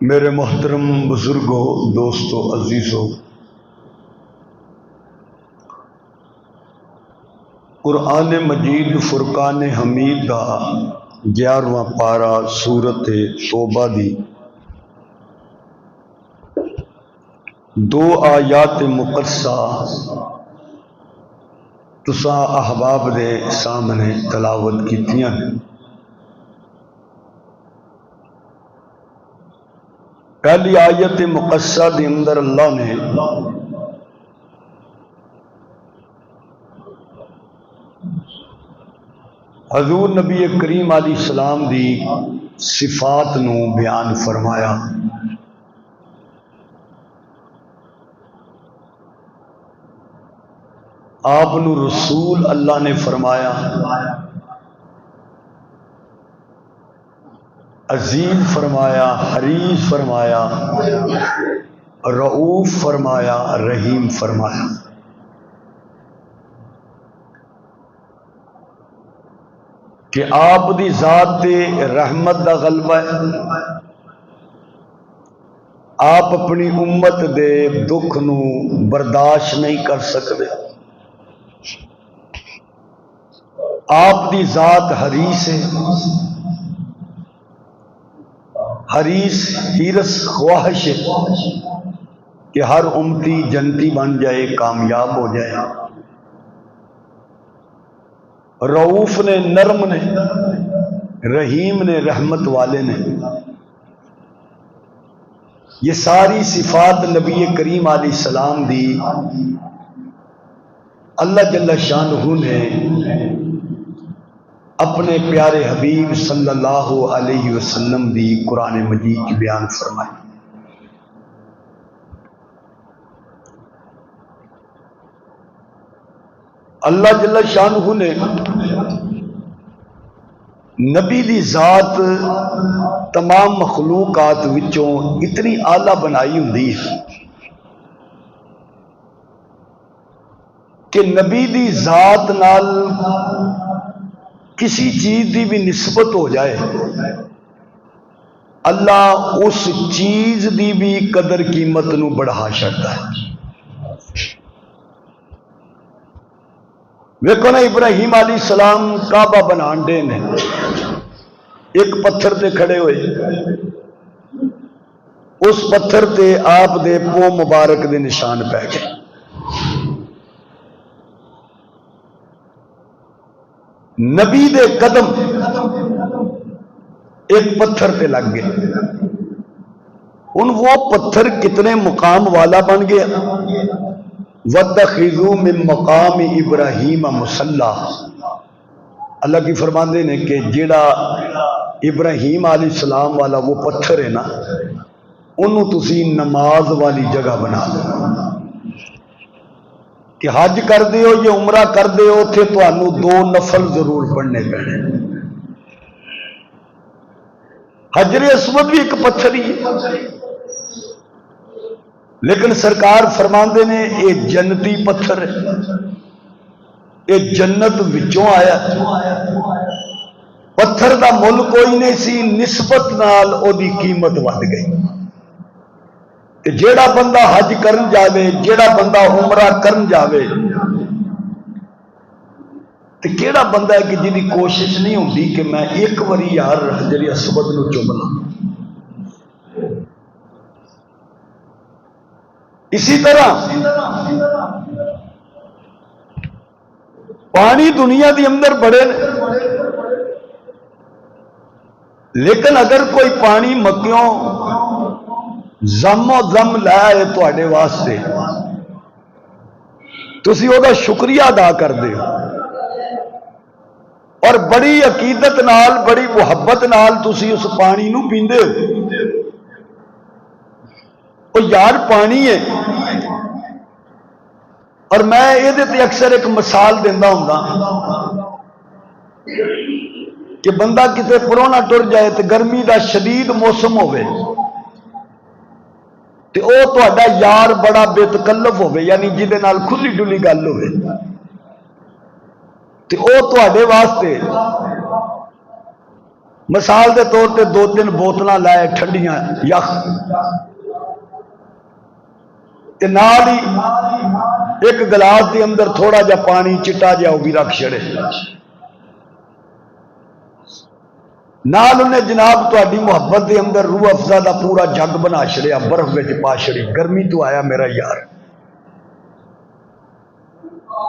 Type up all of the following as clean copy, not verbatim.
میرے محترم بزرگوں، دوستوں، عزیزوں، قرآن مجید فرقان حمید دا 11واں پارا سورت توبہ دی 2 آیات مقدسہ تساں احباب دے سامنے تلاوت کیتیاں ہیں۔ پہلی آیت مقدسہ دے اندر اللہ نے حضور نبی کریم علیہ السلام دی صفات نو بیان فرمایا۔ آپ نو رسول اللہ نے فرمایا، عزیز فرمایا، حریص فرمایا، رؤوف فرمایا، رحیم فرمایا۔ کہ آپ دی ذات تے رحمت دا غلبہ ہے۔ آپ اپنی امت دے دکھ نو برداشت نہیں کر سکتے۔ آپ دی ذات حریص ہے، حریص حیرس خواہش ہے کہ ہر امتی جنتی بن جائے، کامیاب ہو جائے۔ رؤوف نے نرم نے، رحیم نے رحمت والے نے۔ یہ ساری صفات نبی کریم علیہ السلام دی اللہ جل شانہ نے اپنے پیارے حبیب صلی اللہ علیہ وسلم دی قرآن مجید کی بیان فرمائی۔ اللہ جل شانہ نے نبی دی ذات تمام مخلوقات وچوں اتنی اعلیٰ بنائی ہوندی ہے کہ نبی دی ذات نال کسی چیز دی بھی نسبت ہو جائے، اللہ اس چیز دی بھی قدر قیمت نو بڑھا چھڑتا ہے۔ ویکھو نا، ابراہیم علیہ السلام کعبہ بنان دے نے، ایک پتھر تے کھڑے ہوئے، اس پتھر تے آپ دے پو مبارک دے نشان پہ گئے۔ نبی دے قدم ایک پتھر تے لگ گئے۔ ان وہ پتھر کتنے مقام والا بن گیا۔ وَاتَّخِذُوا مِن مَّقَامِ إِبْرَاهِيمَ مُصَلًّى، اللہ کی فرماندے نے کہ جیڑا ابراہیم علیہ السلام والا وہ پتھر ہے نا، انہوں تسی نماز والی جگہ بنا دو۔ کہ حج کر دیو یا عمرہ کر دیو، تھے تو انہوں 2 نفل ضرور پڑھنے پڑنے۔ حجر اسود بھی ایک پتھر ہی ہے، لیکن سرکار فرماندے نے یہ جنتی پتھر ہے، یہ جنت وچوں آیا۔ پتھر دا مل کوئی نہیں سی، نسبت نال او دی قیمت ود گئی۔ کہ جیڑا بندہ حج کرن جاوے، جیڑا بندہ عمرہ کرن جاوے، تے کیڑا بندہ ہے کہ جی دی کوشش نہیں ہوندی کہ میں ایک وری یار حجر اسود نو چوم لاں۔ اسی طرح پانی دنیا دی اندر بڑے، لیکن اگر کوئی پانی مکیوں زم و زم لائے تواڈے واسطے، تسی او دا شکریہ ادا کر دے اور بڑی عقیدت نال، بڑی محبت نال تسی اس پانی نو پیندے ہو۔ او یار پانی ہے، اور میں یہ تے اکثر ایک مثال دینا ہوں کہ بندہ کتے پرونا ٹر جائے تو گرمی دا شدید موسم ہوئے تے او تہاڈا یار بڑا بے تکلف ہوئے، یعنی جہدے نال کھلی ڈلی گل ہوئے، تے او تہاڈے واسطے مثال کے طور پہ 2-3 بوتل لائے ٹھنڈیاں یخ نال ہی ایک گلاس کے اندر تھوڑا جا پانی چٹا جا وہ بھی رکھ چھڑے نال انہیں جناب تہاڈی محبت کے اندر روح افزا دا پورا جگ بنا چھڑیا برف وچ پا چھڑی گرمی تو آیا میرا یار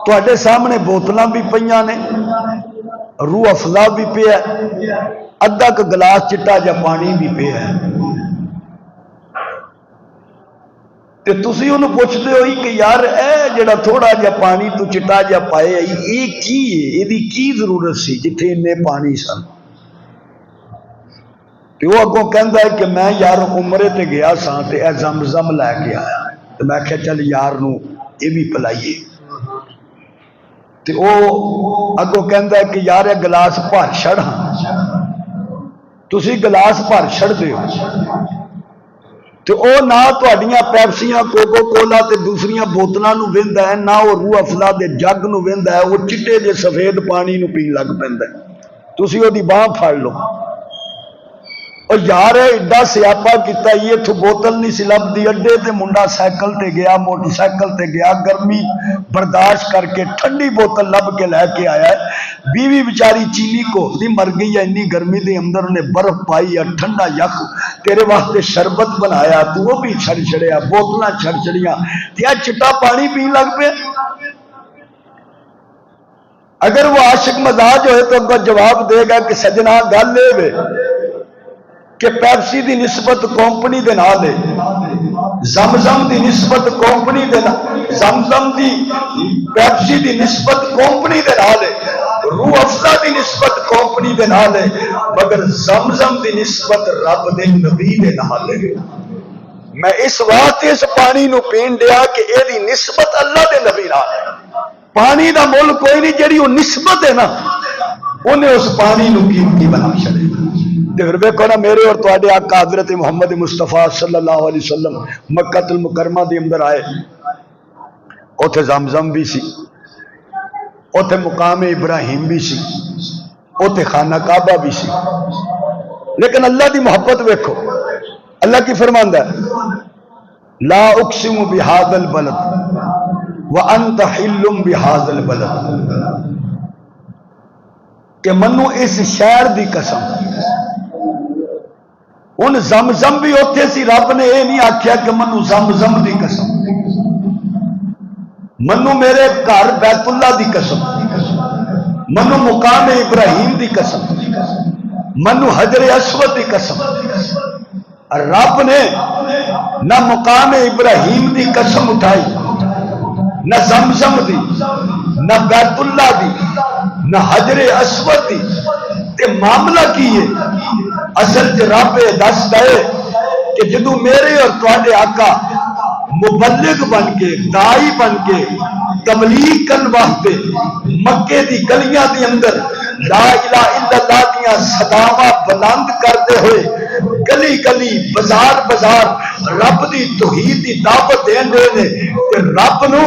تہاڈے سامنے بوتلاں بھی پئیاں نے روح افزا بھی پیا ادھا ک گلاس چٹا جا پانی بھی پیا تے تسی انہوں پوچھتے ہوئی کہ یار اے جڑا تھوڑا جا پانی تو چٹا جا پائے یہ کی ہے یہ کی ضرورت سی جتھے انہیں پانی سن کہ وہ اگوں کہندا ہے کہ میں یار عمرے تے گیا ساں تے اے زمزم لے کے آیا تے میں کہا چل یار نو یہ بھی پلائیے تے او اگوں کہندا ہے کہ یار اے گلاس بھر چھڑ ہاں تسی گلاس بھر چھڑ دیو تے او نہ تہاڈیاں پیپسیاں کوکو کولا تے دوسریاں بوتلاں نو ویندا ہے نہ وہ روح افزا دے جگ نو ویندا ہے وہ چٹے جے سفید پانی نو پین لگ پیندا ہے تسی او دی باہ پھڑ لو اور یار ایڈا سیاپا کیتا یہ تو بوتل نہیں سی لبدی اڈے تے منڈا سائیکل تے گیا موٹر سائیکل تے گیا گرمی برداشت کر کے ٹھنڈی بوتل لب کے لے کے آیا ہے بیوی بیچاری چینی کو دی مر گئی ہے انی گرمی دے اندر نے برف پائی ہے ٹھنڈا یخ تیرے واسطے شربت بنایا تو وہ بھی چھڑ چھڑیا بوتلاں چھڑ چھڑیاں تیا چٹا پانی پین لگ پہ اگر وہ عاشق مزاج ہوئے تو اگر جواب دے گا کہ سجنا گل لے وے کہ پیپسی دی نسبت کمپنی دے نال ہے زمزم دی نسبت کمپنی دے نال زمزم دی پیپسی دی نسبت کمپنی دے نال ہے روح افزا دی نسبت کمپنی دے نال ہے مگر زمزم دی نسبت رب دے نبی دے نال ہے میں اس واسطے اس پانی نو پین دیا کہ اے دی نسبت اللہ دے نبی نال ہے پانی دا مول کوئی نہیں جڑی وہ نسبت ہے نا انہیں اس پانی نو قیمتی بنا چھڑے پھر دیکھو نا میرے اور تواڈے آقا حضرت محمد مصطفیٰ صلی اللہ علیہ وسلم مکہ المکرمہ دے اندر آئے اوتھے زمزم بھی سی اوتھے مقام ابراہیم بھی سی اوتھے خانہ کعبہ بھی سی لیکن اللہ دی محبت ویکھو اللہ کی فرماندا ہے لا اقسم بہذا البلد وانت حل بہذا البلد کہ منو اس شہر دی قسم ان زمزم بھی ہوتے سی رب نے یہ نہیں آکھیا کہ منو زمزم دی قسم منو میرے گھر بیت اللہ دی قسم منو مقام ابراہیم دی قسم منو حجر اسود دی قسم رب نے نہ مقام ابراہیم دی قسم اٹھائی نہ زمزم دی نہ بیت اللہ دی نہ حجر اسود دی تے معاملہ کی ہے اصل چ رب دس دے کہ جدو میرے اور تواڈے آقا مبلغ بن کے دائی بن کے تبلیغ کرن واسطے مکے دی گلیاں دے اندر لا الہ الا اللہ دیاں صداواں بلند کرتے ہوئے گلی گلی بازار بازار رب دی توحید دی دعوت دین دے نے تے رب نو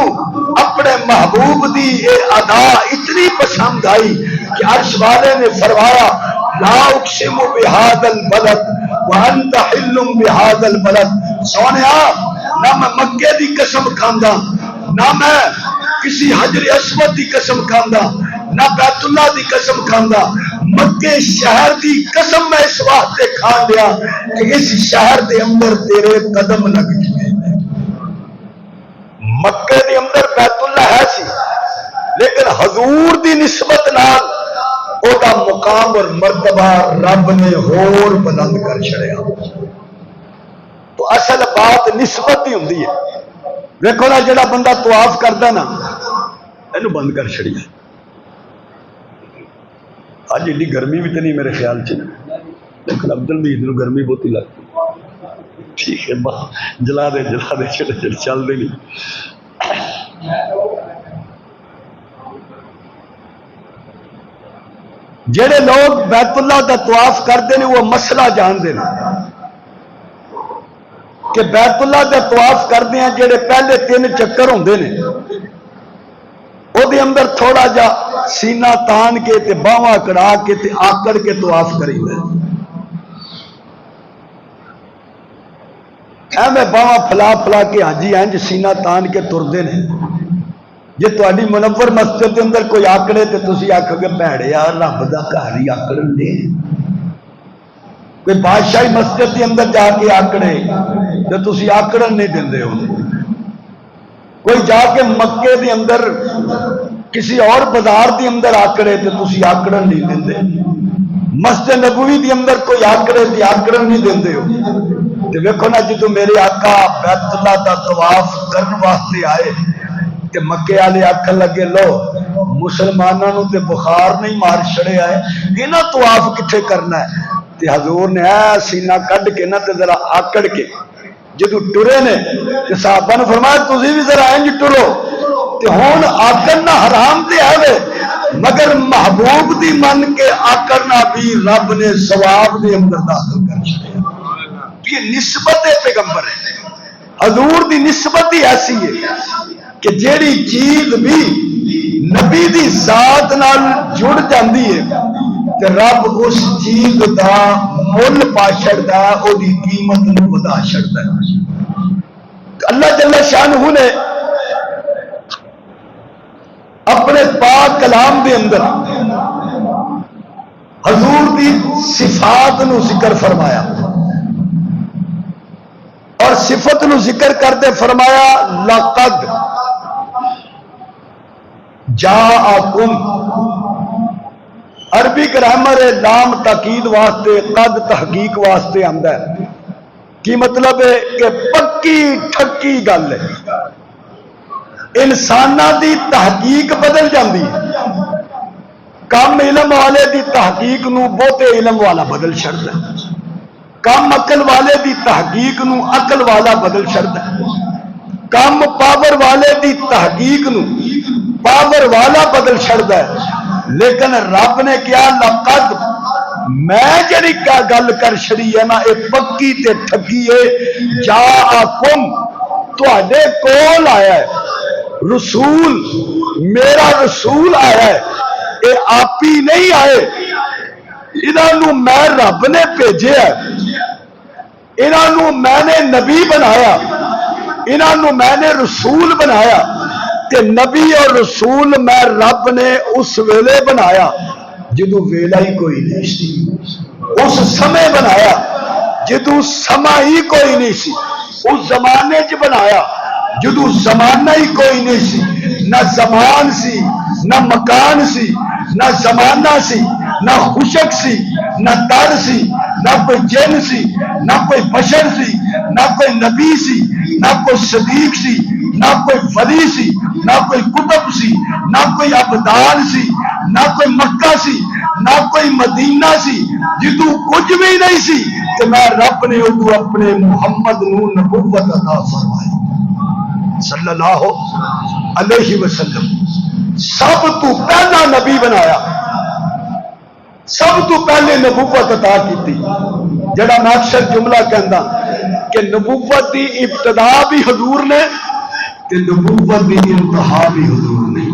اپنے محبوب دی اے ادا اتنی پسند آئی کہ عرش والے نے فرمایا لا اقسم بہذا البلد وانت حل بہذا البلد سونیا نہ میں مکے دی قسم کھاندا نہ میں کسی حجر اسود دی قسم کھاندا نہ بیت اللہ دی قسم کھاندا مکے شہر دی قسم میں اس واسطے کھان دیا کہ اس شہر دے اندر تیرے قدم لگ جائے مکے دے اندر بیت اللہ ہے سی لیکن حضور دی نسبت نال او دا مقام اور مرتبہ رب نے ہور بلند کر چھڑیا تو اصل بات نسبت ہی ہوندی ہے دیکھو نا جڑا بندہ طواف کردا نا اینو بند کر چھڑیا آج ایڈی گرمی بھی تو نہیں میرے خیال چ لیکن عبد المجید نو گرمی بہت ہی لگتی ٹھیک ہے جلا دے چلے چل دے نہیں جڑے لوگ بیت اللہ دا طواف کرتے ہیں وہ مسئلہ جانتے ہیں کہ بیت اللہ دا طواف کرتے ہیں جڑے پہلے 3 چکر ہوندے نے او دے اندر تھوڑا جا سینہ تان کے تے باواں کڑا کے تے آکڑ کے طواف کریں ایویں باواں پھلا پھلا کے حاجی انج سینہ تان کے ترتے ہیں. جی تاری منور مسجد کے اندر کوئی آکڑے تو تھی آخو گے بھڑیا رب کا گھر ہی آکڑن دے. کوئی بادشاہی مسجد کے اندر جا کے آکڑے تو تھی آکڑن نہیں دے ہو. کوئی جا کے مکے کے اندر کسی اور بازار کے اندر آکڑے تو تھی آکڑن نہیں دے. مسجد نبوی کے اندر کوئی آکڑے تو آکڑن نہیں دے ہو. تو ویکو نا جدو میرے آقا بیت اللہ کا طواف کرنے واسطے آئے تے مکے والے آکھن لگے لو مسلمانوں تے بخار نہیں مار چھڑے آئے انہاں طواف کتنے کرنا ہے. تے حضور نے سینہ کڈ کے نہ تے ذرا آکڑ کے جدو ٹرے نے تے صحابہ نے فرمایا تسی بھی ذرا انج ٹرو. تے ہن آکڑنا حرام تے ہے مگر محبوب دی من کے آکڑنا بھی رب نے ثواب دے اندر داخل کر چھڑیا. یہ نسبت پیغمبر ہے. حضور دی نسبت ہی ایسی ہے کہ جیڑی چیز بھی نبی دی ذات نال جڑ جاندی ہے تے رب اس چیز دا مول پا چھڑدا ہے او دی قیمت نو ودا چھڑدا ہے. اللہ جل شانہ نے اپنے پاک کلام دے اندر حضور دی صفات نو ذکر فرمایا اور صفت نو ذکر کرتے فرمایا لقد جاءکم. عربی گرامر لام تاکید واسطے قد تحقیق واسطے آندا ہے. کی مطلب ہے کہ پکی ٹھکی گل ہے. انساناں دی تحقیق بدل جاندی ہے. کم علم والے دی تحقیق نو بہتے علم والا بدل چھڑدا ہے. کم عقل والے دی تحقیق نو عقل والا بدل چھڑدا ہے. کم پاور والے دی تحقیق نو پاور والا بدل چھڑدا ہے. لیکن رب نے کیا لقد میں جڑی کیا گل کر چھڑی ہے نا اے پکی تے ٹھگی ہے. جاءکم تواڈے کول آیا ہے رسول, میرا رسول آیا ہے. اے آپ ہی نہیں آئے, انہوں میں رب نے بھیجے ہے. انہوں میں نے نبی بنایا, انہوں میں نے رسول بنایا. تے نبی اور رسول میں رب نے اس ویلے بنایا جدو ویلا ہی کوئی نہیں سی. اس سمے بنایا جدو سما ہی کوئی نہیں سی. اس زمانے چ بنایا جدو زمانہ ہی کوئی نہیں سی. نہ زمان سی, نہ مکان سی, نہ زمانہ سی, نہ خشک سی, نہ تر سی, نہ کوئی جن سی, نہ کوئی بشر سی, نہ کوئی نبی سی, نہ کوئی صدیق سی, نہ کوئی ولی سی, نہ کوئی کتب سی, نہ کوئی ابدال سی, نہ کوئی مکہ سی, نہ کوئی مدینہ سی. جدو کچھ بھی نہیں سی کہ میں رب نے ادو اپنے محمد نو نبوت عطا فرمائی صلی اللہ علیہ وسلم. سب تو پہلا نبی بنایا, سب تو پہلے نبوت عطا کی. جڑا میں اکثر جملہ کہندا کہ نبوت دی ابتدا بھی حضور نے تے نبوت دی انتہا بھی حضور نے.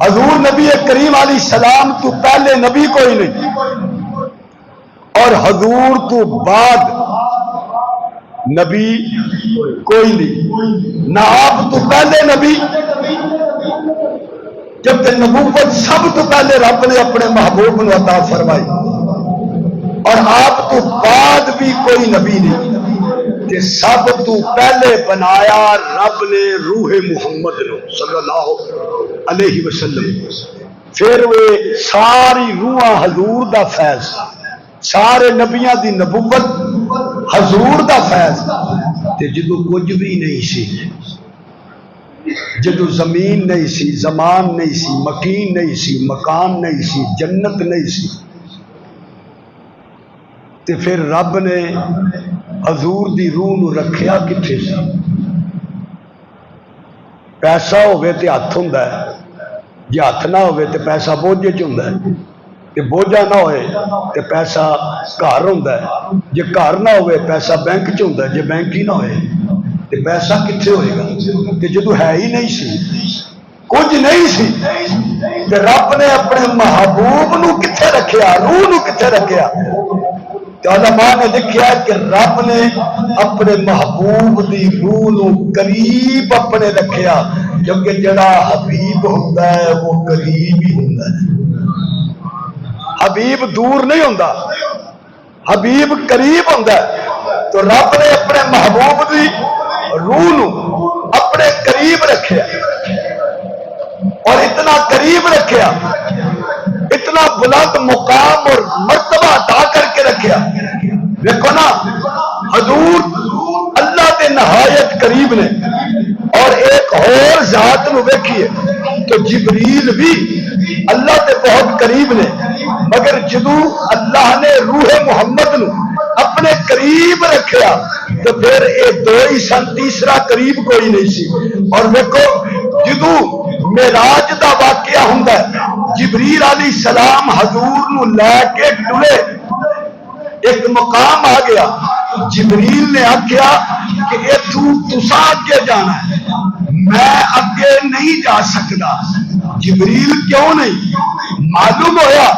حضور نبی کریم علیہ السلام تو پہلے نبی کوئی نہیں اور حضور تو بعد نبی کوئی نہیں. نہ آپ تو پہلے نبی, جب کہ نبوت سب تو پہلے رب نے اپنے محبوب کو عطا فرمائی اور آپ تو بعد بھی کوئی نبی نہیں. کہ سب تو پہلے بنایا رب نے روح محمد نو صلی اللہ علیہ وسلم. پھر وہ ساری روحاں حضور دا فیض, سارے نبیاں دی نبوت حضور دا فیض. تے جدو کچھ بھی نہیں سی, جدو زمین نہیں سی, زمان نہیں سی, مکین نہیں سی, مکان نہیں سی, جنت نہیں سی, تے پھر رب نے حضور دی روح نو رکھیا کتھے سی. پیسہ ہوئے تے ہاتھ ہوندا ہے, جے ہاتھ نہ ہوئے تے پیسہ بوجھے چ ہوندا ہے, تے بوجھا نہ ہوئے تے پیسہ گھر ہوندا ہے, جے گھر نہ ہوئے پیسہ بینک چ ہوندا ہے, جے بینک ہی نہ ہوئے تے پیسہ کتھے ہوئے گا. کہ جدو ہے ہی نہیں سی, کچھ نہیں سی, تے رب نے اپنے محبوب نو کتھے رکھیا, روح نو کتھے رکھیا. کہ علماء نے لکھا کہ رب نے اپنے محبوب دی روح نو قریب اپنے رکھیا، کیونکہ جڑا حبیب ہوتا ہے وہ قریب ہی ہوتا ہے، حبیب دور نہیں ہوتا، حبیب قریب ہوتا ہے۔ تو رب نے اپنے محبوب دی روح نو اپنے قریب رکھیا، اور اتنا قریب رکھیا، اتنا بلند مقام اور مرتبہ عطا کر کے رکھیا۔ دیکھو نا، حضور اللہ کے نہایت قریب نے، اور ایک اور ذات نو ویکھیے تو جبریل بھی اللہ کے بہت قریب نے، مگر جدو اللہ نے روح محمد نو اپنے قریب رکھیا تو پھر یہ دو ہی سن، تیسرا قریب کوئی نہیں سی۔ اور دیکھو جدو معراج دا واقعہ ہوندا ہے، جبریل علیہ السلام حضور نو لے کے ٹرے، ایک مقام آ گیا، جبریل نے آکھیا کہ اے تساں اگے جانا ہے، میں اگے نہیں جا سکتا۔ جبریل کیوں نہیں؟ معلوم ہویا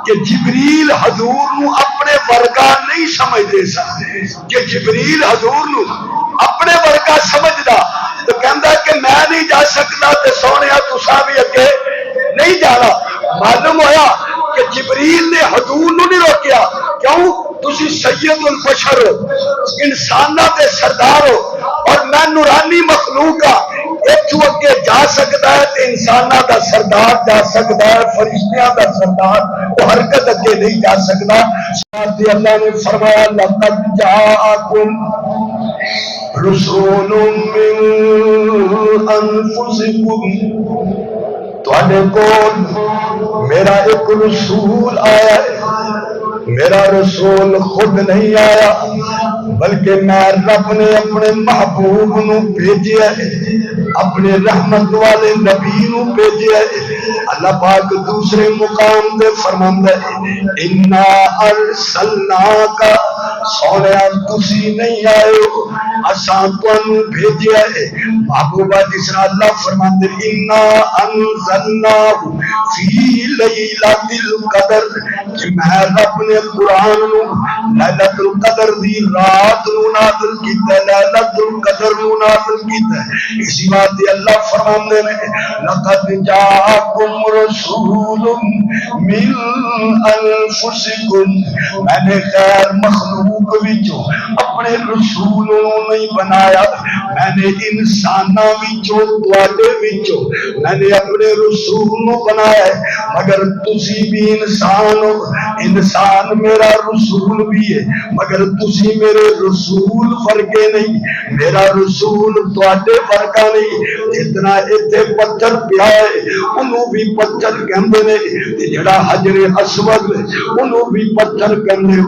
کہ جبریل حضور نو اپنے ورگا نہیں سمجھتے سن، کہ جبریل حضور نو اپنے ورگا سمجھدا تو کہندا کہ میں نہیں جا سکتا تے سونیا تساں بھی اگے نہیں جانا۔ معلوم ہویا کہ جبریل نے حضور نو نہیں روکیا، کیوں؟ تسی سید البشر ہو، انساناں دے سردار ہو، اور میں نورانی مخلوق ہاں، اتھوں اگے جا سکتا ہے تے انساناں دا سردار جا سکتا ہے، فرشتیاں دا سردار وہ حرکت اگے نہیں جا سکتا۔ ساتھ ہی اللہ نے فرمایا لقد جاءکم رسول من انفسکم، تواڈے کول میرا ایک رسول آیا ہے۔ میرا رسول خود نہیں آیا، بلکہ میں رب نے اپنے محبوب نو بھیجیا ہے، اپنے رحمت والے نبی نو بھیجیا ہے۔ اللہ پاک دوسرے مقام دے فرماندا ہے انا ارسلناک، سونیا تسی نہیں آئے ہو، اساں تانوں بھیجیا ہے۔ محبوبہ جس طرح اللہ فرماندے انا انزلناہ فی لیلۃ القدر، کہ میں رب نے قرآن نو لیلۃ القدر دی رات نو نازل کیتا ہے، لیلۃ القدر نو نازل کیتا ہے۔ اسی بات اللہ فرماندے نے لقد جاءکم رسول من انفسکم، میں نے غیر مخلوق وچوں اپنے رسول نہیں بنایا، میں نے انساناں وچوں تواڈے وچوں میں نے اپنے رسول نو بنایا ہے۔ مگر تسی بھی انسان ہو، انسان میرا رسول بھی ہے، مگر تسی میرے رسول ورگے نہیں، میرا رسول تواڈے ورگا نہیں۔ جتنا ایتھے پتھر پیا ہے انہوں بھی پتھر کہندے نے، تے جڑا حجر اسود انہوں بھی پتھر کہندے،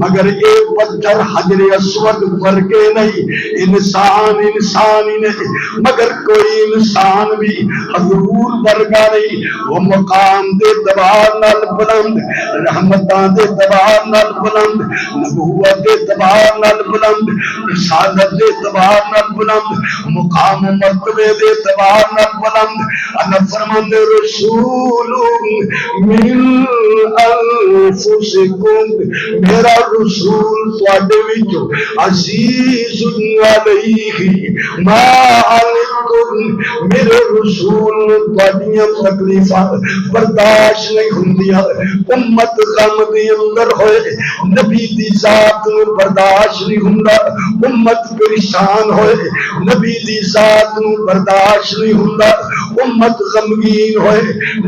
مگر اے پتھر حجر اسود ورگے نہیں۔ انسان انسان ہی نہیں، مگر کوئی انسان بھی حضور ورگا نہیں۔ وہ مقام دے اعتبار نال بلند، رحمتاں دے اعتبار نال بلند، نبوت دے اعتبار نال بلند، رسالت دے اعتبار نال بلند، مقام و مرتبے دے اعتبار نال بلند۔ اللہ فرماندے رسول من انفسکم، میرا رسول تواڈے وچوں عزیز علیہ ما عنتم، میرے رسول تواڈیاں تکلیفاں برداشت نہیں ہوندیاں۔ امت غم دے اندر ہوئے نبی دی ذات نو برداشت نہیں ہوندا، امت پریشان ہوئے نبی دی ذات نو برداشت نہیں ہوندا، امت غمگین ہوئے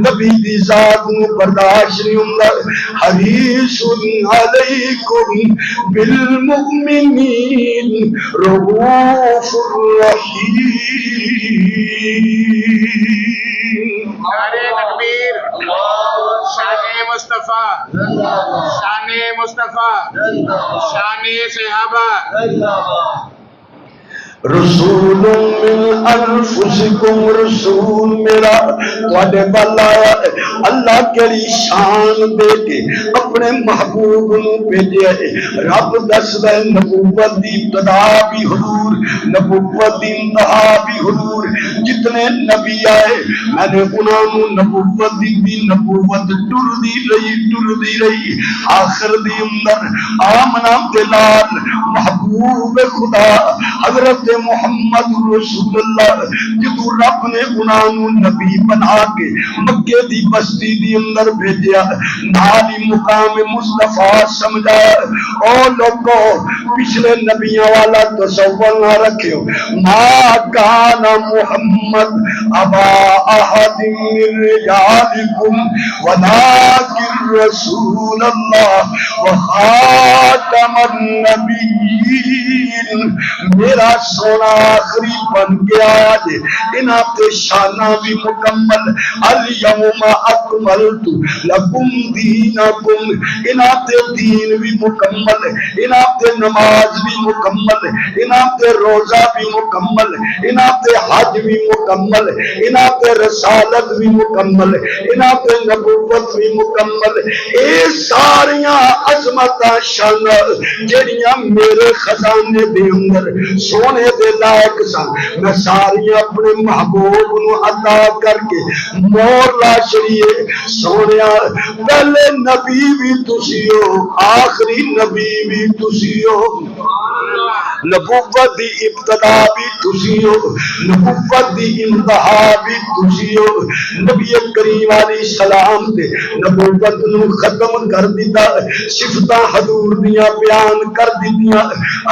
نبی دی ذات نو برداشت نہیں ہوندا۔ حریص علیکم بالمؤمنین رؤوف رحیم۔ نعرہ تکبیر، شان مصطفیٰ، شان مصطفیٰ، شان صحابہ۔ رسول من انفسکم، رسول میرا تواڈے ول آیا ہے۔ اللہ کیڑی شان دے کے اپنے محبوب نو بھیجیا ہے۔ رب دسدا ہے نبوت دی ابتدا بھی حضور، نبوت دی انتہا بھی حضور۔ جتنے نبی آئے میں نے انہاں نو نبوت دی نبوت ٹردی رہی آخر دی اندر آمنہ دلال محبوب خدا حضرت محمد رسول اللہ جدو رب نے انہاں نو نبی بنا کے مکے دی بستی دی اندر بھیجیا، نالی مقام مصطفیٰ سمجھا۔ او لوگو پچھلے نبیوں والا تصور نہ رکھو، ما کان محمد ابا احد من رجالکم ولکن رسول اللہ وخاتم النبیین۔ میرا سونا آخری بن گیا جے، انہاں تے شانہ بھی مکمل، الیوم اکملت لکم دینکم، انہاں تے دین بھی مکمل، انہاں تے نماز بھی مکمل، انہاں تے روزہ بھی مکمل، انہاں تے حج بھی مکمل، انہاں تے رسالت بھی مکمل، انہاں تے نبوت بھی مکمل۔ اے ساریاں عظمتاں شاناں جڑیاں میرے خزانے دے اندر سونے دے لائق سن، میں ساریاں اپنے محبوب نو عطا کر کے مور لا چھڑیے۔ سونیا پہلے نبی بھی تسی ہو، آخری نبی بھی تسی ہو، نبوت دی ابتدا بھی تسی ہو، نبوت دی انتہا بھی تسی ہو۔ نبی کریم علیہ السلام دے نبوت نو ختم کر دیتا، صفتاں حضور دیاں بیان کر دیتیاں۔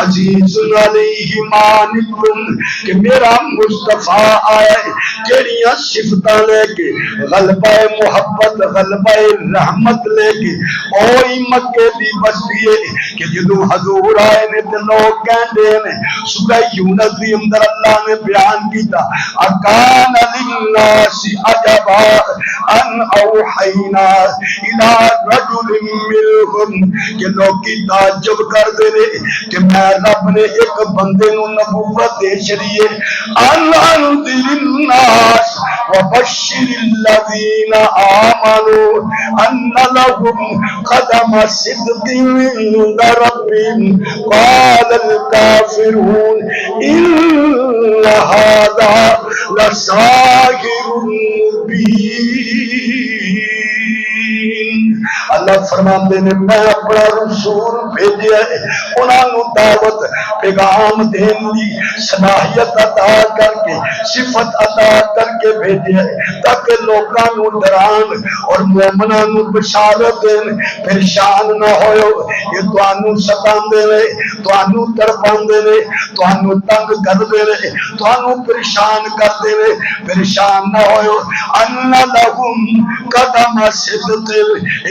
عزیز علیہ مانکم کہ میرا مصطفیٰ آیا ہے، جیڑیاں صفتاں لے کے غلبہ محبت غلبہ رحمت لے کے اوہی مکے دی بستی ہے کہ جدو حضور آئے نے تے لوگ کہندے نے سورہ یونس دی اندر اللہ نے بیان کیتا اکان للناس عجبا ان اوحینا الی رجل منہم کہ لوگ کی تعجب کر دے نے کہ میں رب نے ایک بندے نو نبوت دے چھڑیے ان انذر الناس وبشر الذین آمنوا ان لهم قدم صدق عند ربهم قال الكافرون ان هذا لساحر مبین۔ اللہ فرماندے نے میں اپنا رسول بھیجیا ہے، انہاں نو دعوت پیغام دین دی صلاحیت عطا کر کے صفت عطا کر کے بھیجیا ہے تاکہ لوکاں نو ڈران اور مومناں نو بشارت دین۔ پریشان نہ ہوئو، یہ تانوں ستاندے نے، تانوں تڑپاندے نے، تانوں تنگ کردے نے، تانوں پریشان کردے نے، پریشان نہ ہوئو۔ ان لہم قدم صدق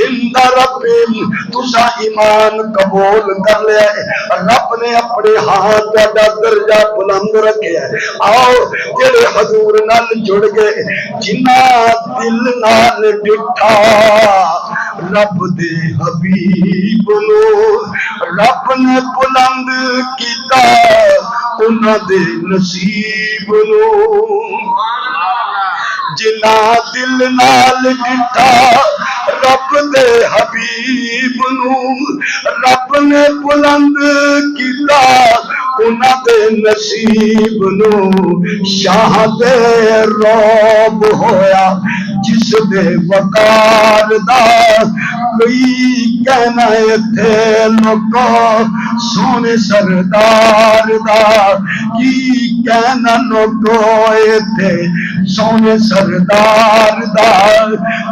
عند ربہم، تسا ایمان قبول کر لیا ہے، رب نے اپنے ہاتھ کا درجہ بلند رکھے ہے۔ آؤ تیرے حضور نال جڑ گئے، جنہ دل نال ڈٹھا رب دے حبیب نو رب نے بلند کیتا انہاں دے نصیب نو۔ جنہ دل نال ڈٹھا رب دے حبیب نو رب نے بلند کیتا انہاں دے نصیب نو۔ شاہ دے روب ہویا جس دے وقار دا کوئی کہنا تھے لوگو سونے سردار دا کی کہنا لوگو تھے سونے سردار دا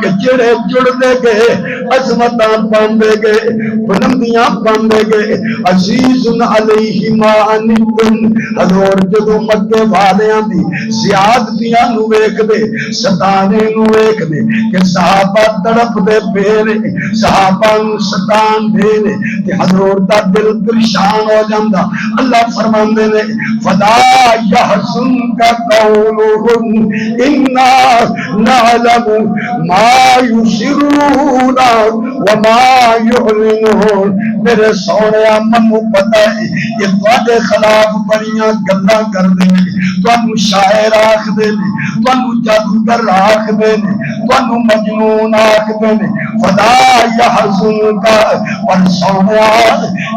کہ جڑے جڑ دے گئے عظمتاں پاندے گئے بلندیاں پاندے گئے۔ عزیز علیہ مانکم حضور جدو مکے والیاں دی زیادتیاں نو ویکھ دے ستانے نو ویکھ دے کہ صحابہ تڑپ دے پینے صحابہ نو ستان دے نے کہ حضور دا دل پریشان ہو جاندا۔ اللہ فرماندے نے فلا یحزنک قولہم انا نعلم ما یسرون وما یعلنون، میرے سونے منو پتہ ہے یہ تواڈے خلاف بڑیاں گلاں کردے نے، تانوں شاعر آکھدے نے، تانوں جادوگر آکھدے نے، تانوں مجنون آکھدے نے، فلا یحزنک، پر سونیا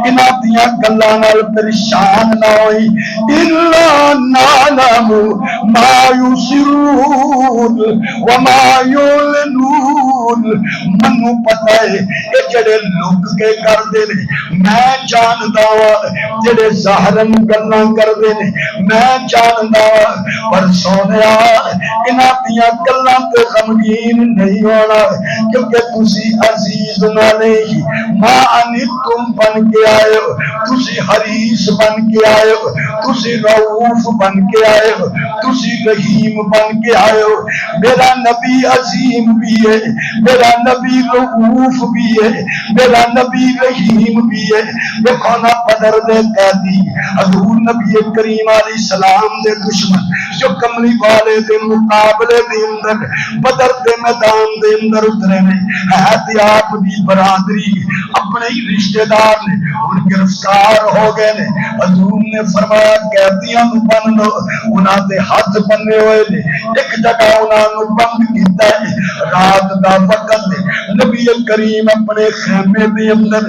انہاں دیاں گلاں نال پریشان نہ ہوئی، الا نعلم ما یسرون وما یعلنون، منو پتہ ہے کہ جڑے لک کے کردے نے میں جاندا وا، جڑے ظاہرن گلاں کردے نے میں جاندا وا، پر سونیا انہاں دیاں گلاں تے غمگین نہیں ہونا، کیونکہ تسی عزیز نہ نہیں، ما انتم بن کے آئے ہو، تسی حریص بن کے آئے ہو، تسی رؤوف بن کے آئے ہو، تسی رحیم بن کے آئے ہو۔ میرا نبی عظیم بھی ہے، میرا نبی رؤوف بھی ہے، میرا نبی رحیم بھی ہے۔ دیکھو نا بدر دے قیدی حضور نبی کریم علیہ السلام دے دشمن جو کملی والے دے مقابلے دے اندر بدر دے میدان دے اندر اترے نے، احتیاط دی برادری اپنے ہی رشتہ دار نے ان گرفتار ہو گئے نے، حضور نے فرمایا قیدیاں نو بن لو، انہاں دے ہاتھ بننے ہوئے نے، ایک جگہ انہاں نو بند کیتا ہے، رات دا وقت نبی کریم اپنے خیمے دے اندر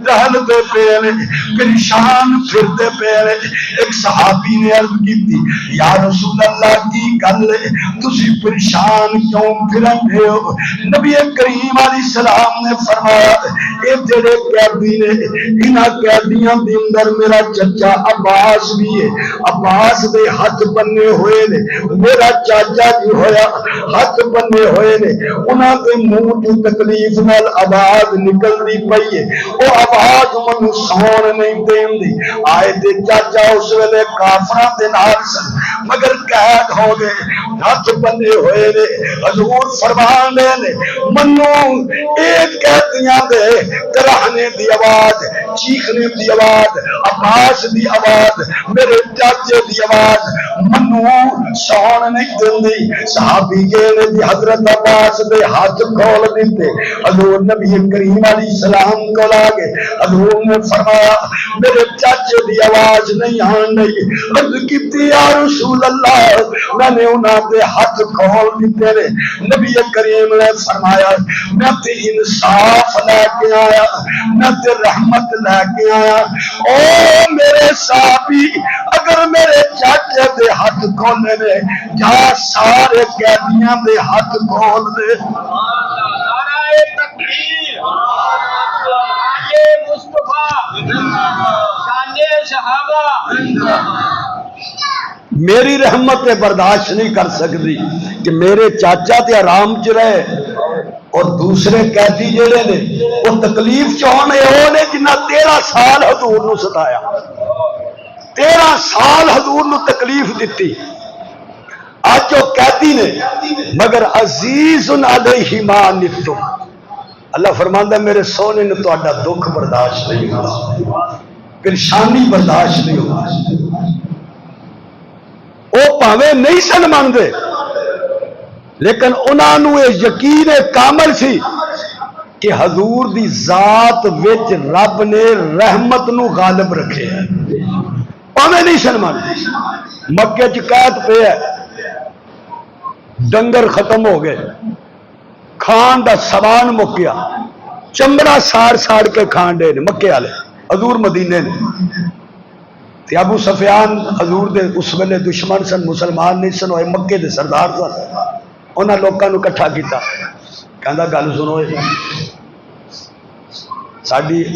ٹہلتے پے نے، پریشان پھرتے پے نے۔ ایک صحابی نے عرض کی تھی یا رسول اللہ کی گل ہے تسی پریشان کیوں پھرتے ہو؟ نبی کریم علیہ السلام نے فرمایا اے جڑے قیدی نے انہاں قیدیاں دے اندر میرا چچا عباس بھی ہے، عباس دے ہاتھ بننے ہوئے نے، میرا چاچا جو ہویا ہاتھ بننے ہوئے نے، انہاں دے منہ تو تکلیف نال آواز نکلدی پئی ہے، او آواز منو سون نہیں دیندی۔ آئے تے چاچا اس ویلے کافراں دے نال سن مگر قید ہو گئے، ہاتھ بننے ہوئے نے۔ حضور فرمان دے نے منو ایک قیدیاں دے کراہنے دی آواز، چیخنے دی آواز، عباس دی آواز، میرے چاچے دی آواز منو سون نہیں دیندی۔ صحابی گئے نے دی حضرت عباس دے ہاتھ کھول دیتے، حضور نبی کریم علیہ السلام کو لاگے، حضور نے فرمایا میرے چاچے دی آواز نہیں آن نہیں، عرض کیتی یا رسول اللہ میں نے انہاں دے ہاتھ کھول دیتے نے۔ نبی کریم نے فرمایا میں تے انصاف لے کے آیا، میں تے رحمت لے کے آیا، او میرے صحابی اگر میرے چاچے دے ہاتھ کھولے نے جا سارے قیدیاں دے ہاتھ کھول دے۔ نعرہ تکبیر، شان مصطفیٰ، شان صحابہ۔ میری رحمت برداشت نہیں کر سکتی کہ میرے چاچا تے آرام چ رہے اور دوسرے قیدی جڑے نے وہ تکلیف چ ہونے وہ نے جنہ 13 سال حضور نو ستایا، 13 سال حضور نو تکلیف دیتی۔ آج جو قیدی نے مگر عزیز علیہ ما عنتم، اللہ فرماندا میرے سونے نے تہاڈا دکھ برداشت نہیں ہوتا، پریشانی برداشت نہیں ہوتا۔ وہ پاویں نہیں سن مانتے لیکن انہاں نو یہ یقین کامل سی کہ حضور دی ذات وچ رب نے رحمت نو غالب رکھے ہے، پاویں نہیں سن مانتے۔ مکے چ قید پہ ہے، ڈنگر ختم ہو گئے، کھان دا سامان مکیا، چمڑا ساڑ ساڑ کے کھان دے نے مکے والے، حضور مدینے نے۔ تے ابو سفیان حضور دے اس ویلے دشمن سن، مسلمان نہیں سن ہوئے، مکے دے سردار سن۔ انہاں لوکاں نو اکٹھا کیتا، کہندا گل سنو،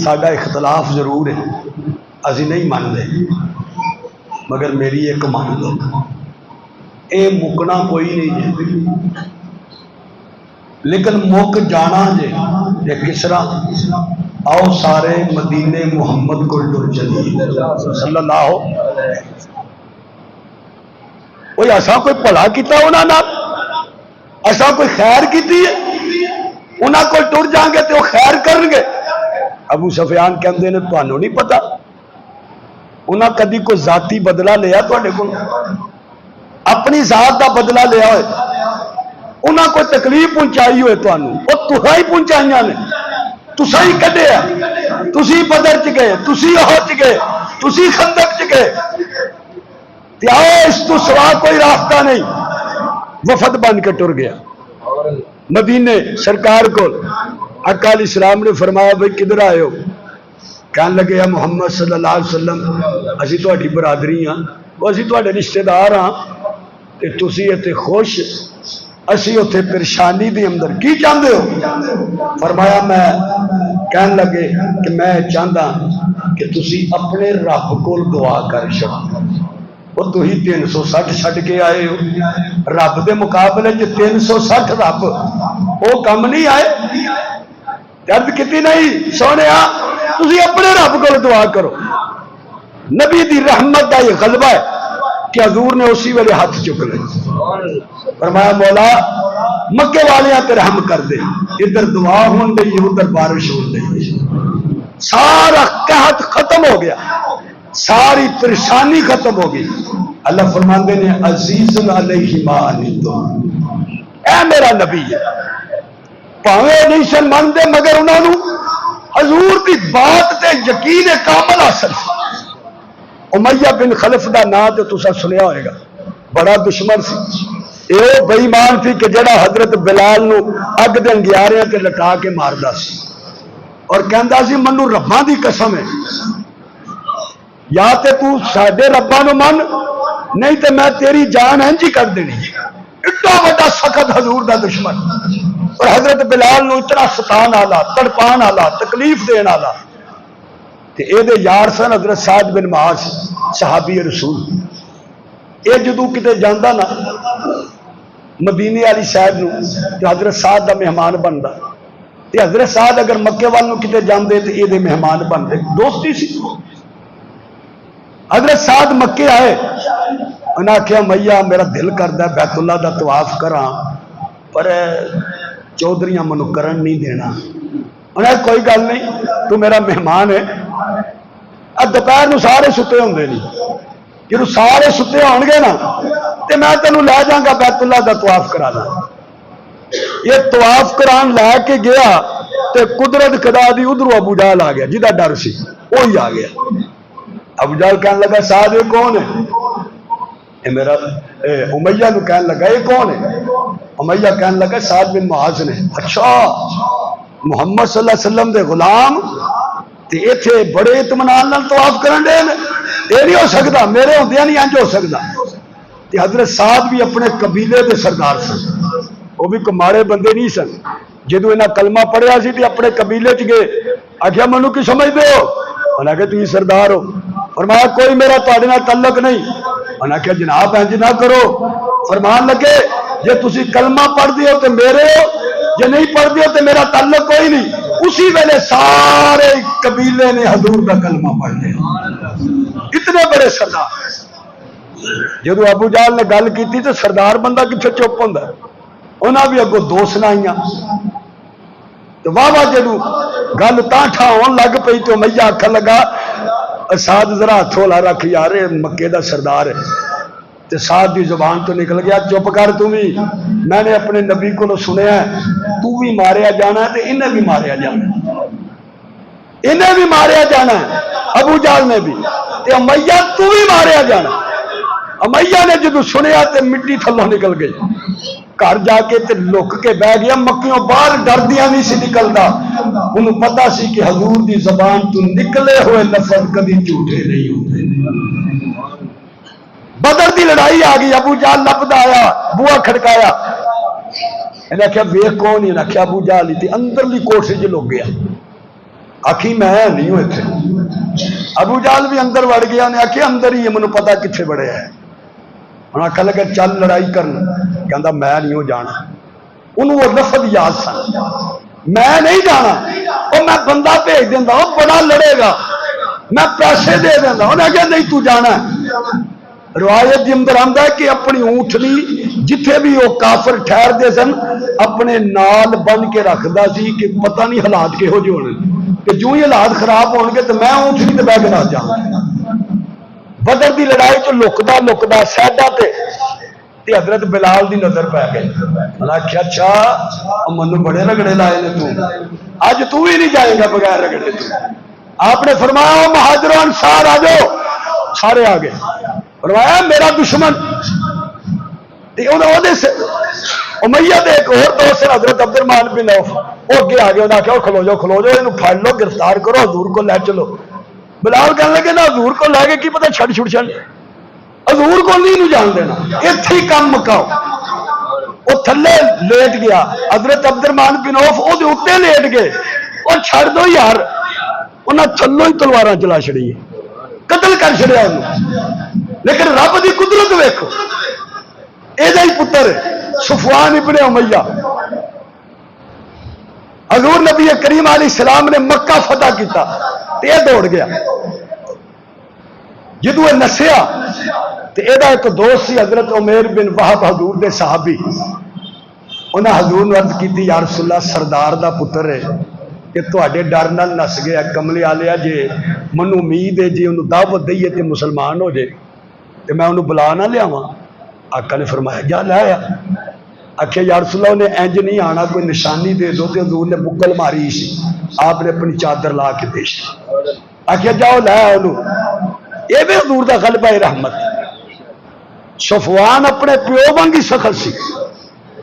ساڈا اختلاف ضرور ہے، اسی نہیں مانتے مگر میری ایک مان لو، اے مکنا کوئی نہیں ہے لیکن مک جانا جے کس طرح؟ آؤ سارے مدینے محمد کو ٹر چلیے صلی اللہ کوئی ایسا کوئی بھلا کیتا انہاں نال، ایسا کوئی خیر کیتی ہے انہاں کو ٹر جائیں گے تو وہ خیر کرن گے۔ ابو سفیان کہندے نے تانوں نہیں پتا انہاں کدی کوئی ذاتی بدلہ لیا تواڈے کول؟ اپنی ذات دا بدلہ لیا ہوئے انہاں کوئی تکلیف پہنچائی ہوئے تانوں وہ تساں ہی پہنچائیاں نے تساں ہی کڈیا تسی بدر چ گئے تسی احد چ گئے تسی خندق چ گئے تے آؤ اس تو سوا کوئی راستہ نہیں وفد بن کے ٹر گیا مدینے سرکار کو آقا علیہ السلام نے فرمایا بھئی کدھر آئے ہو کہنے لگے یا محمد صلی اللہ علیہ وسلم اسی تہاڈی برادری ہاں وہ اسی تہاڈے رشتہ دار ہاں تے تسی اتنے خوش اسی اتنے پریشانی دی اندر کی چاہتے ہو فرمایا میں کہنے لگے کہ میں چاہتا کہ تسی اپنے رب کو دعا کر چھڑو وہ تو ہی 360 چھڈ کے آئے ہو رب دے مقابلے جو 360 رب وہ کم نہیں آئے درد کتی نہیں سونے تسی اپنے رب کو دعا کرو نبی دی رحمت دا یہ غلبہ ہے کہ حضور نے اسی ویلے ہاتھ چک لے فرمایا مولا مکے والیاں تے رحم کر دے ادھر دعا ہون دئی ادھر بارش ہون دئی سارا قحط ختم ہو گیا ساری پریشانی ختم ہو گئی اللہ فرماندے نے عزیز علیہ ما عنتم اے میرا نبی ہے پاویں نہیں سن مانتے مگر انہوں نے حضور دی بات تے یقین کامل حاصل امیہ بن خلف دا نام تے تساں سنیا ہوئے گا بڑا دشمن سی یہ بے ایمان سی کہ جڑا حضرت بلال نو اگ دے انگیاریاں تے لٹا کے ماردا سی اور کہندا سی منو رباں دی قسم ہے یا تے تو ساڈے رباں نو من نہیں تے میں تیری جان انج ہی کر دینی ایڈا بڑا سخت حضور دا دشمن اور حضرت بلال نو اتنا ستان والا تڑپان والا تکلیف دین والا تے اے دے یار سن حضرت سعد بن معاذ صحابی رسول اے جدوں کتے جاندا نا مدینے والی سائڈ نو تے حضرت سعد دا مہمان بندا تے حضرت سعد اگر مکے وال نو کتے جاندے تے اے دے مہمان بنتے دوستی سی حضرت سعد مکے آئے انہاں آکھیا میاں میرا دل کردا ہے بیت اللہ دا طواف کراں پر چودھریاں منو کرن نہیں دینا انہیں کوئی گل نہیں تو میرا مہمان ہے اب دوپہر نو سارے ستے ہوندے نہیں جدوں سارے ستے ہون گے نا تے میں تینوں لے جاؤں گا بیت اللہ دا طواف کرانا یہ طواف کران لے کے گیا تے قدرت خدا دی ادھروں ابو جہل آ گیا جہاں ڈر سی وہی آ گیا ابو جہل کہنے لگا سعد یہ کون ہے یہ میرا امیہ نو کہنے لگا یہ کون ہے امیہ کہنے لگا سعد بن معاذ نے اچھا محمد صلی اللہ علیہ وسلم دے غلام تے ایتھے بڑے اطمینان نال طواف کرن دے یہ نہیں ہو سکتا میرے ہوندیاں نہیں انج ہو سکتا تے حضرت سعد بھی اپنے قبیلے دے سردار سن وہ بھی کوئی ماڑے بندے نہیں سن جدوں انہاں کلمہ پڑھیا سی تے اپنے قبیلے چ گئے آکھیا منو کی سمجھدے ہو انہاں کہ تسی سردار ہو فرمایا کوئی میرا تہاڈے نال تعلق نہیں انہاں کہ جناب انج نہ کرو فرمان لگے جے تسی کلمہ پڑھ دیو تے میرے ہو جے نہیں پڑھ دیو تے میرا تعلق کوئی نہیں اسی ویلے سارے قبیلے نے حضور کا کلمہ پڑھ لیا اتنے بڑے سردار جدو ابو جہل نے گل کی تو سردار بندہ کتنے چپ ہوندا انہاں بھی اگوں دو سنائیاں تو واہ واہ جدو گل تاں ٹھا ہون لگ پئی تو امیہ آکھن لگا سعد ذرا ہاتھ ہولا رکھ یار مکے دا سردار ہے تے سعد دی زبان تو نکل گیا چپ کر تو بھی میں نے اپنے نبی کو سنیا ہے تو بھی ماریا جانا ہے تے انہیں بھی ماریا جانا ہے انہیں بھی ماریا جانا ہے ابو جہل نے بھی تے امیہ تو بھی ماریا جانا امیہ نے جدو سنیا تے مٹی تھلوں نکل گئی گھر جا کے تے لک کے بہ گیا مکیوں باہر ڈردیاں نہیں سی نکلدا انہوں پتا سی کہ حضور دی زبان تو نکلے ہوئے لفظ کبھی جھوٹے نہیں ہوتے بدر دی لڑائی آ گئی ابو جہل لبدا آیا بوا کھڑکایا انہیں آخیا ویخ کون ہی آخیا ابو جہل ہی اندرلی کوٹھ چ لگ گیا آخی میں نہیں ہوں اتنے ابو جہل بھی اندر وڑ گیا انہیں آخیا اندر ہی مجھے پتا کتنے بڑے ہے انہیں آخر لگا چل لڑائی کرنا کہندا میں نہیں ہو جانا انہوں وہ لفظ یاد سن میں نہیں جانا اور میں بندہ بھیج دینا وہ بڑا لڑے گا میں پیسے دے دینا انہیں کہا نہیں تو جانا ہے روایت کے اندر آتا ہے کہ اپنی اونٹنی جتھے بھی وہ کافر ٹھہرتے سن اپنے نال بن کے رکھتا سی کہ پتہ نہیں حالات کہہو جے ہونے کہ جو ہی حالات خراب ہون گے تو میں اونٹنی تے بہ کے نہ جاؤں بدر دی لڑائی چ لکدا سیڈا تے تے حضرت بلال دی نظر پہ گئی. انہاں آکھیا اچھا منو بڑے رگڑے لائے نے تو اج تو ہی نہیں جائے گا بغیر رگڑے تو. آپ نے فرمایا مہاجر و انصار آ جاؤ. سارے آ گئے. فرمایا میرا دشمن امیہ دے ایک اور دوست حضرت عبد الرحمن بن عوف وہ اگے آ گئے. انہوں نے کہا کھلو جاؤ یہ پھڑ لو گرفتار کرو حضور کو لے چلو. بلال کہنے لگے نا حضور کو لے کے کی پتہ چھڑ حضور کو نہیں جان دینا اتنے ہی کام مکاؤ. وہ تھلے لیٹ گیا. حضرت عبد الرحمن بن عوف وہ اتنے لیٹ گئے. وہ چھڑ دو یار. انہیں تھلوں ہی تلواراں چلا چھڑی قتل کر چھڑیا انہوں. لیکن رب دی قدرت ویکھو یہ پتر صفوان ابن امیہ حضور نبی کریم علیہ السلام نے مکہ فتح کیتا تے یہ دوڑ گیا. جدو یہ نسیا تے یہ ایک دوست سی حضرت عمیر بن وہب حضور دے صحابی. انہیں حضور نے عرض کی یا رسول اللہ سردار دا پتر ہے کہ تواڈے ڈر نال نس گیا کملے والیا جے منو امید ہے جی انہوں دعوت دئیے تے مسلمان ہو جائے تے میں انہوں بلا نہ لیاواں. آقا نے فرمایا جا لایا. آخیا یا رسول اللہ انہیں انج نہیں آنا کوئی نشانی دے دو تے حضور نے بکل ماری سی. آپ نے اپنی چادر لا کے پیش. آخیا جاؤ لایا انہوں. یہ بھی حضور دا غلبہ رحمت. صفوان اپنے پیو وانگی سخت سی.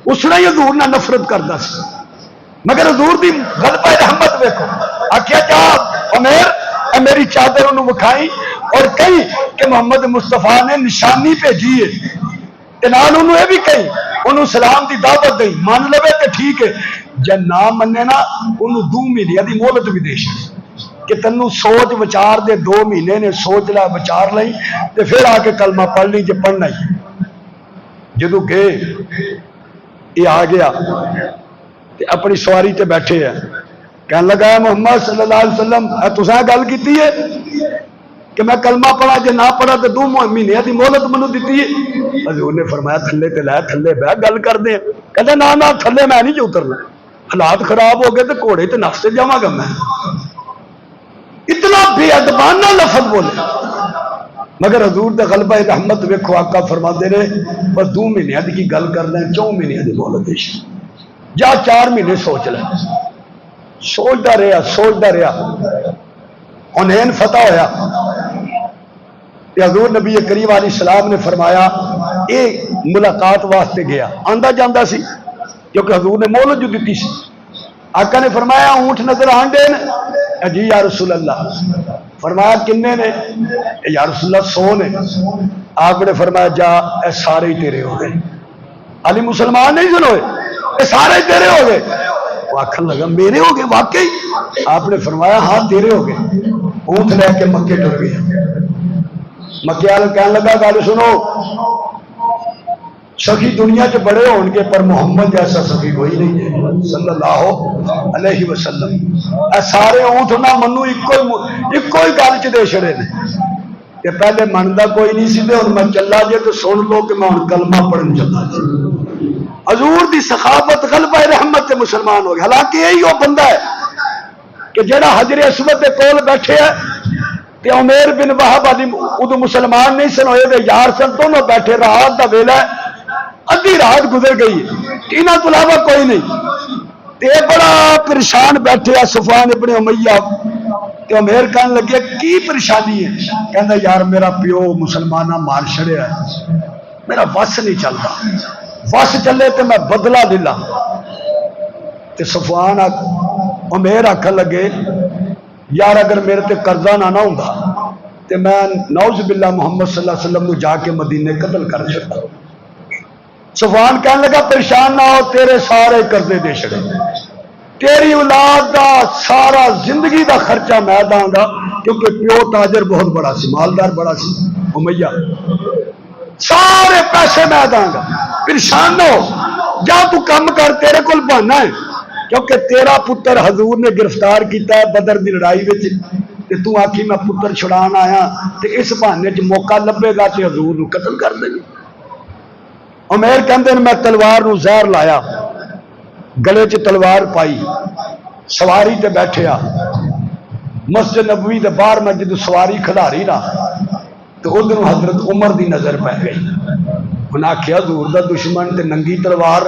اس نے حضور نہ نفرت کرتا سی مگر حضور دی غلبہ رحمت ویکھو. آخیا جا عمیر اے میری چادر انہوں مکھائی اور کہیں کہ محمد مصطفیٰ نے نشانی بھیجی ہے. نال انہوں یہ بھی کہیں انہوں سلام دی دعوت دئی مان لوے کہ ٹھیک ہے. جب نہ منے نا انہوں 2 مہینے دی مہلت بھی دے کہ تنوں سوچ بچار دے 2 مہینے نے سوچ لا بچار لئی تے پھر آ کے کلمہ پڑھ لی جے پڑھنا ہی. جدو گئے یہ آ گیا تے اپنی سواری تے بیٹھے ہیں. کہنے لگا ہے محمد صلی اللہ علیہ وسلم تساں گل کیتی ہے کہ میں کلمہ پڑھا جے نہ پڑھا تو 2 مہینے دی مہلت منو دیتی ہے. حضور نے فرمایا تھلے تے لے تھلے بہ گل کر دے. کہتا نہ تھلے میں نہیں جو اترنا حالات خراب ہو گئے تو گھوڑے تے نفس تے جاواں گا میں. اتنا بے ادبانہ لفظ بولے مگر حضور دے غلبہ رحمت ویکھو. آقا فرماندے نے بس 2 مہینے دی کی گل کر لیں 4 مہینے دی مہلت دے جا 4 مہینے سوچ لیں. سوچتا رہا حنین فتح ہویا. حضور نبی کریم علیہ السلام نے فرمایا یہ ملاقات واسطے گیا آندا جاندا سی کیونکہ حضور نے مہلت جو دیتی سی. آقا نے فرمایا اونٹ نظر آن دے جی یا رسول اللہ. فرمایا کنے نے یا رسول اللہ 100 نے. آپ نے فرمایا جا اے سارے ہی تیرے ہو گئے. علی مسلمان نہیں سنوئے اے سارے ہی تیرے ہو گئے. وہ آخر لگا میرے ہو گئے واقعی. آپ نے فرمایا ہاں تیرے ہو گئے. اونٹ لے کے مکے ٹر گئے. مکے والے کہنے لگا گل سنو سخی دنیا چ بڑے ہون گے پر محمد جیسا سخی کوئی نہیں ہے صلی اللہ علیہ وسلم. اے سارے اونٹ نہ منو ایک ہی گل چ دے چھڑے نے کہ پہلے منتا کوئی نہیں سی تے ہن میں چلا جے تو سن لو کہ میں ہن کلمہ پڑھن چلا جی. حضور دی سخاوت غلبہ رحمت سے مسلمان ہو گیا. حالانکہ یہی وہ بندہ ہے کہ جڑا حجر اسود کے کول بیٹھے ہے تے عمیر بن وہب علی ادو مسلمان نہیں سن ہوئے دے یار سن دونوں بیٹھے رات دا ویلا ہے ادھی رات گزر گئی انہاں تو علاوہ کوئی نہیں تے بڑا پریشان بیٹھے ہے صفوان ابن امیہ. تے عمیر کہنے لگے کی پریشانی ہے؟ کہندا یار میرا پیو مسلمانہ مار چھڑیا ہے میرا وس نہیں چلتا وس چلے تے میں بدلہ دلا. تے صفوان عمیر آکھن لگے یار اگر میرے تے قرضہ نہ ہوندا تے میں نعوذ باللہ محمد صلی اللہ علیہ وسلم نو جا کے مدینے قتل کر چھڑتا. صفوان کہنے لگا پریشان نہ ہو تیرے سارے قرضے دے چھڑے تیری اولاد دا سارا زندگی دا خرچہ میں داں گا کیونکہ پیو تاجر بہت بڑا سی مالدار بڑا سی امیہ سارے پیسے میں داں گا پریشان نہ ہو جا تو کم کر تیرے کول بہانا ہے کیونکہ تیرا پتر حضور نے گرفتار کیتا ہے بدر دی لڑائی وچ تے تو آکھی میں پتر چھڑان آیا تے اس بہانے چ موقع لبے گا تے حضور نو قتل کر دے گا. عمیر کہندے میں تلوار نو زہر لایا گلے چ تلوار پائی سواری تے بیٹھیا مسجد نبوی دے باہر میں جدو سواری کھلاری نا تو ادھر حضرت عمر دی نظر پہ گئی. انہیں آخیا حضور دا دشمن تے ننگی تلوار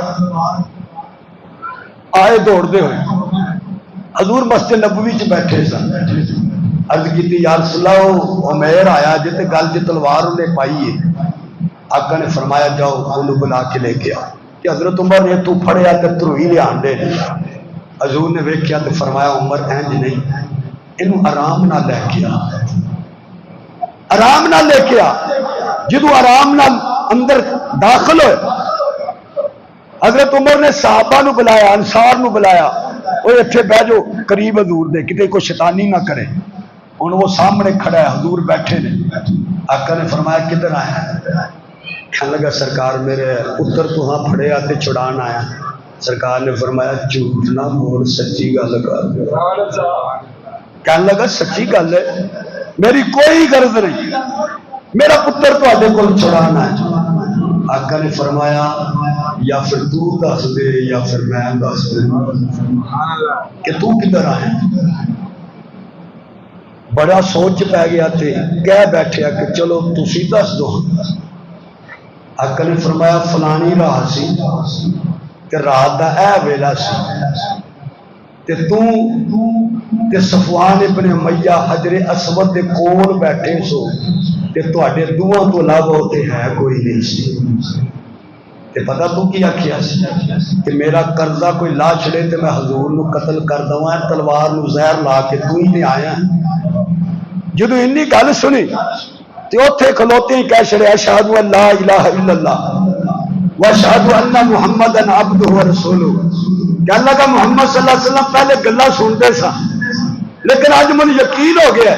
آئے دوڑتے ہوئے حضور مسجد نبوی چ بیٹھے سن عرض کی یا رسول اللہ عمیر آیا جی تے گل جی تلوار انہیں پائی ہے آقا نے فرمایا جاؤ انہوں بلا کے لے کے آ کہ حضرت عمر نے تو پھڑیا تے تروئی لے آنڈے حضور نے ویکھیا تے فرمایا عمر انج نہیں انہوں آرام نہ لے کے آ آرام نہ لے کے آ جدو آرام نہ اندر داخل ہوئے حضرت عمر نے صحابہ نو بلایا انصار نو بلایا وہ اتنے بہ جاؤ قریب حضور دے کتے کوئی شیطانی نہ کرے ہن وہ سامنے کھڑا ہے حضور بیٹھے نے آقا نے فرمایا کدھر آیا کہنے لگا سرکار میرے پتر تو ہاں پھڑے آتے چھڑان آیا سرکار نے فرمایا جھوٹ نہ بول سچی گل کر کہنے لگا سچی گل ہے میری کوئی غرض نہیں میرا پتر تواڈے کول چھڑان آیا آقا نے فرمایا یا پھر تو دس دے یا پھر میں دس دے کہ تو کدھر آیا بڑا سوچ پہ گیا تے کہہ بیٹھیا کہ چلو تسی دس دو آقا نے فرمایا فلانی رات سی تے رات دا اے ویلا سی تے تے صفوان ابن امیہ حجر اسود دے کول بیٹھے سو تے تواڈے دوواں تو علاوہ تے ہے کوئی نہیں سی تے پتہ تو کی آکھیا سی کہ میرا قرضہ کوئی لا چھڑے تے میں حضور نو قتل کر دواں تلوار نو زہر لا کے تو ہی تے آیا جدو انی گل سنی تے اوتھے کھلوتے ہی کہہ چھڑے اشہد ان لا الہ الا اللہ واشہد ان محمدن عبدہ ورسولہ کہ اللہ کا محمد صلی اللہ علیہ وسلم پہلے گلا سنتے سا لیکن آج من یقین ہو گیا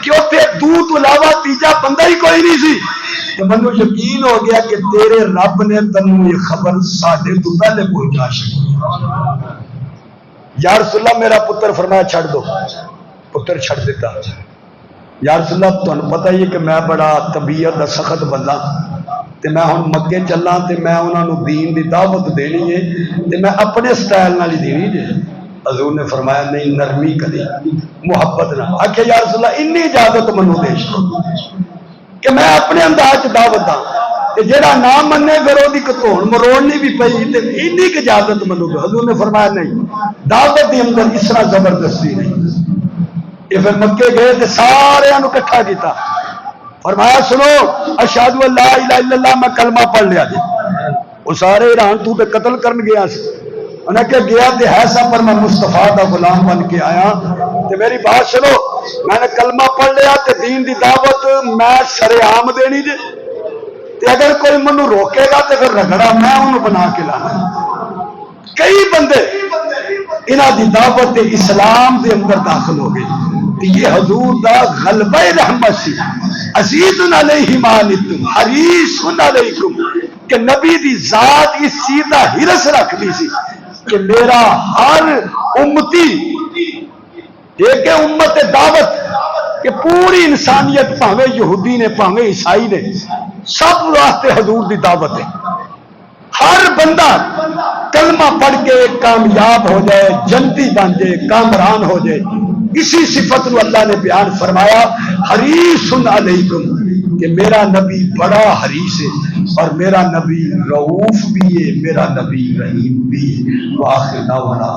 کہ اوتھے تو علاوہ تیجا بندہ ہی کوئی نہیں سی کہ منو یقین ہو گیا کہ تیرے رب نے تنو یہ خبر ساڈے تو پہلے پہنچا چکی یا رسول اللہ میرا پتر فرمایا چھڑ دو پتر چھڑ دیتا یا رسول اللہ تمہیں پتہ ہی ہے کہ میں بڑا طبیعت دا سخت بندہ تے میں ہن مکے چلاں تے میں انہاں نو دین دی دعوت دینی ہے تے میں اپنے سٹائل نال ہی دینی جے حضور نے فرمایا نہیں نرمی کری محبت نہ آکھے یا رسول اللہ انی اجازت منو دے کہ میں اپنے انداز دعوت داں تے جڑا نہ منے پھر اودی کتھون مروڑنی بھی پئی تے انی کی اجازت منو دے حضور نے فرمایا نہیں دعوت دی اندر اس طرح زبردستی نہیں یہ پھر مکے گئے تے سارے انو اکٹھا کیتا فرمایا سنو اشہد ان لا الہ الا اللہ میں کلمہ پڑھ لیا جی وہ سارے ایران تو تے قتل کرن گیا سی انہیں کہ گیا تے ہے سا پر میں مصطفیٰ دا غلام بن کے آیا تے میری بات سنو میں نے کلمہ پڑھ لیا تے دین دی دعوت میں شرعام دینی جی تے اگر کوئی منو روکے گا تے پھر رگڑا میں انہوں بنا کے لانا کئی بندے انہاں دی دعوت اسلام دے اندر داخل ہو گئے یہ حضور دا غلبہ رحمت سی عزیز علیہ ما عنتم حریص علیکم کہ نبی دی ذات اس چیز دا حرص رکھ لی سی کہ میرا ہر امتی ایک امت دعوت کہ پوری انسانیت پاوے یہودی نے پاوے عیسائی نے سب واسطے حضور دی دعوت ہے ہر بندہ کلمہ پڑھ کے کامیاب ہو جائے جنتی بن جائے کامران ہو جائے اسی صفت کو اللہ نے بیان فرمایا حریص علیکم کہ میرا نبی بڑا حریص ہے اور میرا نبی رؤوف بھی ہے میرا نبی رحیم بھی ہے وآخر دعوانا